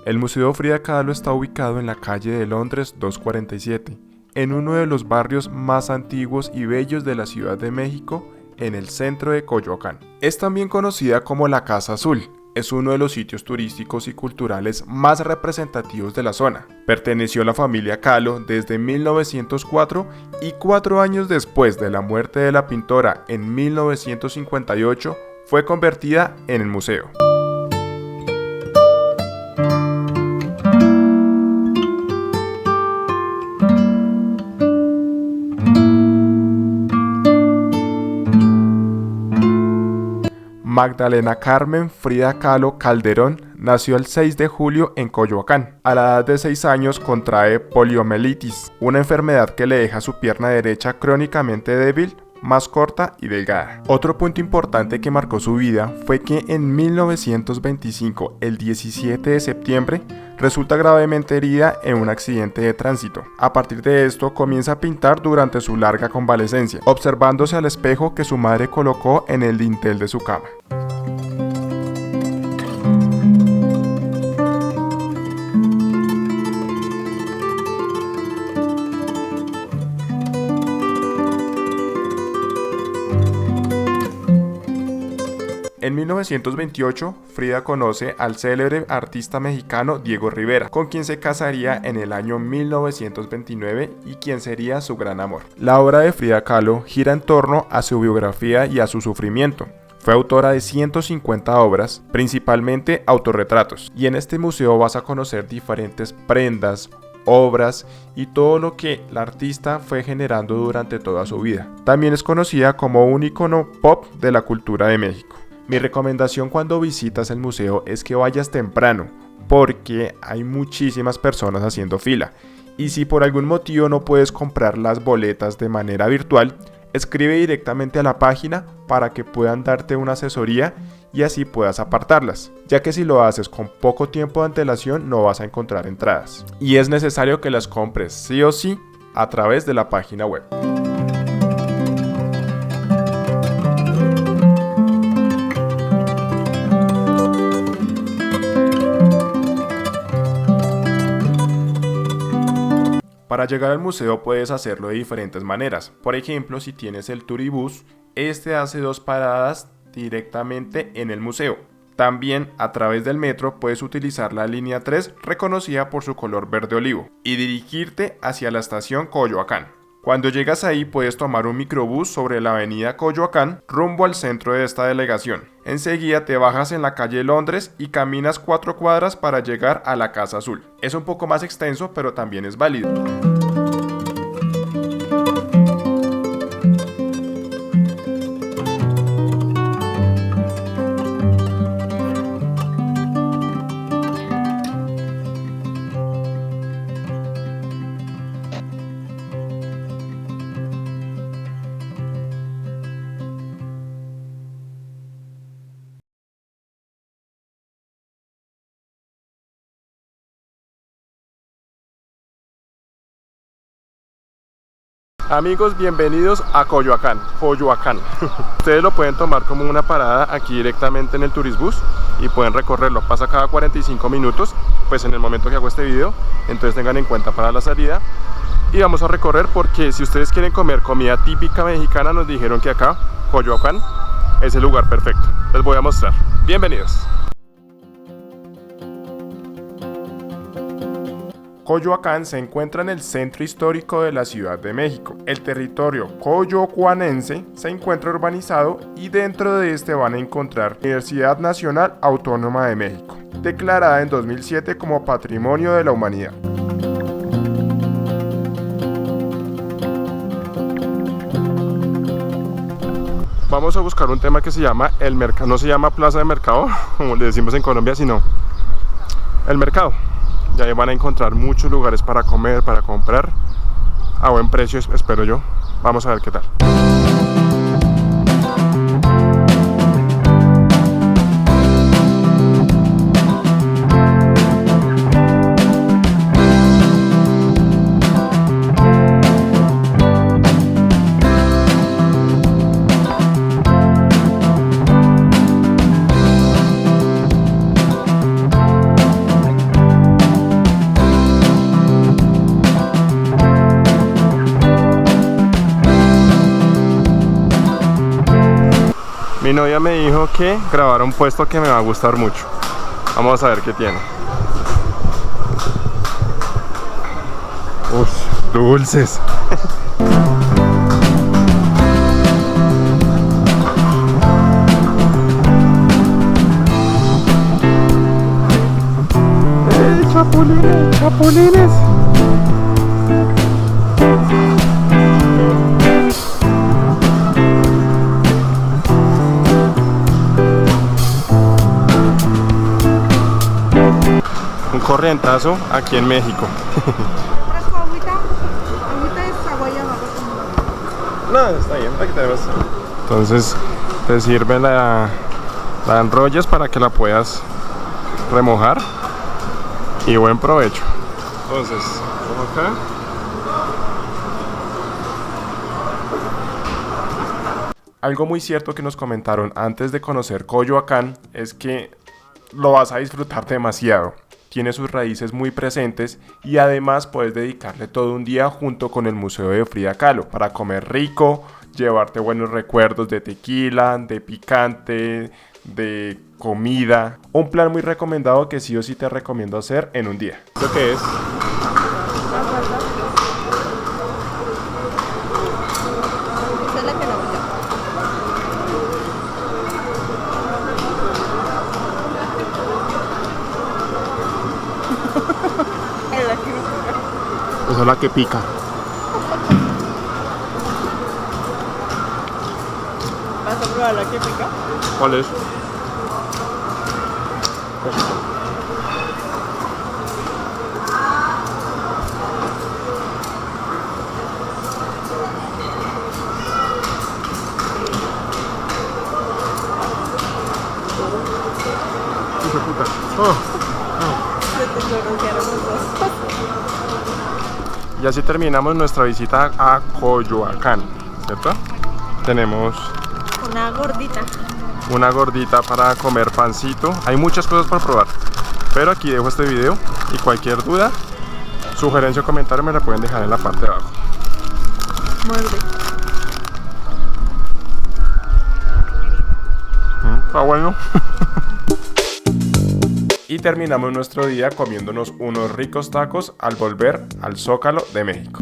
El Museo Frida Kahlo está ubicado en la calle de Londres 247, en uno de los barrios más antiguos y bellos de la Ciudad de México, en el centro de Coyoacán. Es también conocida como la Casa Azul. Es uno de los sitios turísticos y culturales más representativos de la zona. Perteneció a la familia Kahlo desde 1904 y 4 años después de la muerte de la pintora en 1958 fue convertida en el museo. Magdalena Carmen Frida Kahlo Calderón nació el 6 de julio en Coyoacán. A la edad de 6 años contrae poliomielitis, una enfermedad que le deja su pierna derecha crónicamente débil, más corta y delgada. Otro punto importante que marcó su vida fue que en 1925, el 17 de septiembre, resulta gravemente herida en un accidente de tránsito. A partir de esto comienza a pintar durante su larga convalecencia, observándose al espejo que su madre colocó en el dintel de su cama. En 1928, Frida conoce al célebre artista mexicano Diego Rivera, con quien se casaría en el año 1929 y quien sería su gran amor. La obra de Frida Kahlo gira en torno a su biografía y a su sufrimiento. Fue autora de 150 obras, principalmente autorretratos, y en este museo vas a conocer diferentes prendas, obras y todo lo que la artista fue generando durante toda su vida. También es conocida como un ícono pop de la cultura de México. Mi recomendación cuando visitas el museo es que vayas temprano, porque hay muchísimas personas haciendo fila. Y si por algún motivo no puedes comprar las boletas de manera virtual, escribe directamente a la página para que puedan darte una asesoría y así puedas apartarlas, ya que si lo haces con poco tiempo de antelación no vas a encontrar entradas. Y es necesario que las compres sí o sí a través de la página web. Para llegar al museo puedes hacerlo de diferentes maneras. Por ejemplo, si tienes el Turibús, este hace 2 paradas directamente en el museo. También a través del metro puedes utilizar la línea 3, reconocida por su color verde olivo, y dirigirte hacia la estación Coyoacán. Cuando llegas ahí puedes tomar un microbús sobre la avenida Coyoacán rumbo al centro de esta delegación. Enseguida te bajas en la calle Londres y caminas 4 cuadras para llegar a la Casa Azul. Es un poco más extenso, pero también es válido. Amigos, bienvenidos a Coyoacán. Ustedes lo pueden tomar como una parada aquí directamente en el Turisbus y pueden recorrerlo. Pasa cada 45 minutos, pues en el momento que hago este video, entonces tengan en cuenta para la salida. Y vamos a recorrer porque si ustedes quieren comer comida típica mexicana, nos dijeron que acá, Coyoacán, es el lugar perfecto. Les voy a mostrar. Bienvenidos. Coyoacán se encuentra en el centro histórico de la Ciudad de México. El territorio coyoacuanense se encuentra urbanizado y dentro de este van a encontrar la Universidad Nacional Autónoma de México, declarada en 2007 como Patrimonio de la Humanidad. Vamos a buscar un tema que se llama el mercado. No se llama Plaza de Mercado, como le decimos en Colombia, sino el mercado. Y ahí van a encontrar muchos lugares para comer, para comprar a buen precio, espero yo. Vamos a ver qué tal. novia me dijo que grabar un puesto que me va a gustar mucho. Vamos a ver qué tiene. Uf, dulces. Chapulines, chapulines. Un corrientazo aquí en México. No, está bien, aquí tenemos. Entonces te sirve la enrollas para que la puedas remojar. Y buen provecho. Entonces, como acá. Algo muy cierto que nos comentaron antes de conocer Coyoacán es que lo vas a disfrutar demasiado. Tiene sus raíces muy presentes y además puedes dedicarle todo un día junto con el Museo de Frida Kahlo para comer rico, llevarte buenos recuerdos de tequila, de picante, de comida. Un plan muy recomendado que sí o sí te recomiendo hacer en un día. ¿Lo que es? Esa es la que pica. ¿Vas a probar la que pica? ¿Cuál es? Hijo de puta. Se te bloquearon los dos. Y así terminamos nuestra visita a Coyoacán, ¿cierto? Tenemos Una gordita para comer pancito. Hay muchas cosas para probar, pero aquí dejo este video y cualquier duda, sugerencia o comentario me la pueden dejar en la parte de abajo. Muerde. Está bueno. Y terminamos nuestro día comiéndonos unos ricos tacos al volver al Zócalo de México.